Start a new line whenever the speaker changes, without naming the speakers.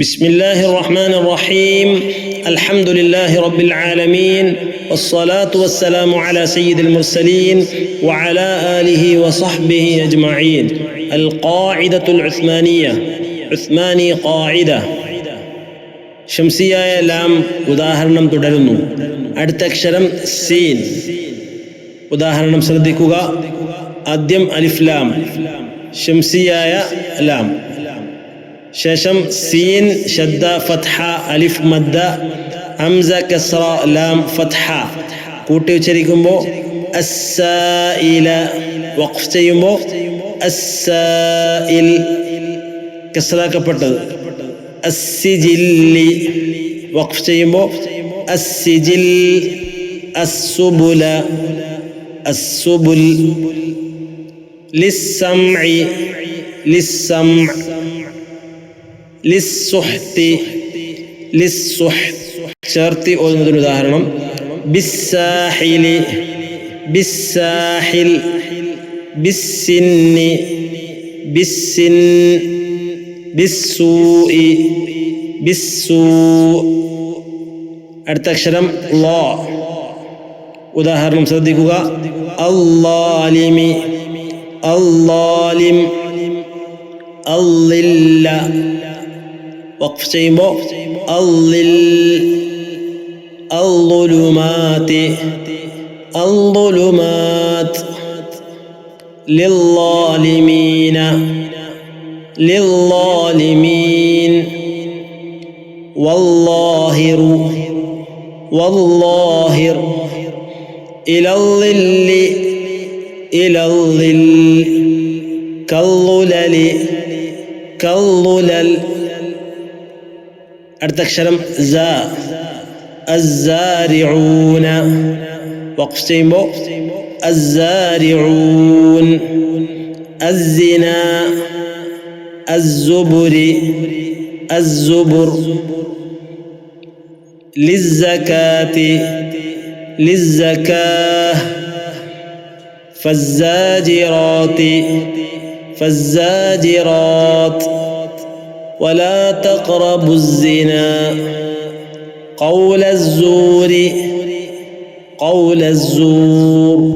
بسم الله الرحمن الرحيم الحمد لله رب العالمين والصلاة والسلام على سيد المرسلين وعلى آله وصحبه أجمعين القاعدة العثمانية عثماني قاعدة ഷംസിയായ ലാം ഉദാഹരണം തുടരുന്നു. അടുത്ത അക്ഷരം സീൻ. ഉദാഹരണം ശ്രദ്ധിക്കുക. ആദ്യം അലിഫ് ലാം, ഷംസിയായ ലാം, ശേഷം സീൻ ഷദ്ദ ഫത്ഹ അലിഫ് മദ്ദ ഹംസ കസ്റ ലാം ഫത്ഹ. കൂട്ടി ഉച്ചരിക്കുമ്പോൾ അസ്സായില, വഖഫ് ചെയ്യുമ്പോൾ അസ്സായിൽ കസ്റാക്കപ്പെട്ടത്. അസ്സിജില്ലി, വഖഫ് ചെയ്യുമ്പോൾ അസ്സിജിൽ. അസ്സുബുല, അസ്സുബുൽ. ലിസ്സംഇ, ലിസ്സംഅ. ലിസ്സുഹ്തി, ലിസ്സുഹ്ത്. ചേർത്തി ഓതുന്നതിന് ഉദാഹരണം ബിസ്സാഹിലി, ബിസ്സാഹിൽ. ബിസ്സിന്നി, ബിസ്സിൻ. ബിസ്സൂഇ, ബിസ്സൂ. അടുത്ത അക്ഷരം ളാ. ഉദാഹരണം ശ്രദ്ധിക്കുക. അല്ലാലിമി, അല്ലാലിം. അല്ലില്ല, വഖഫ് ചെയ്യുമ്പോൾ അല്ലിൽ. അല്ലുലുമാതി, അല്ലുലുമാത്. ലില്ലാലിമീന, ലില്ലാലിമീൻ. വല്ലാഹിറു, വല്ലാഹിർ. ഇലല്ലില്ലി, ഇലല്ലിൽ. കല്ലുലലി, കല്ലുലൽ. അടുത്ത അക്ഷരം സ. അസ്സാരിഊന, വഖഫ് ചെയ്യുമ്പോൾ അസ്സാരിഊൻ. അസ്സിന, അസ്സുബുരി, അസ്സുബുർ. ലിസ്സകാതി, ലിസ്സകാഹ്. ഫസ്സാജിറാതി, ഫസ്സാജിറാത്ത്. ولا تقربوا الزنا. قول الزور، قول الزور.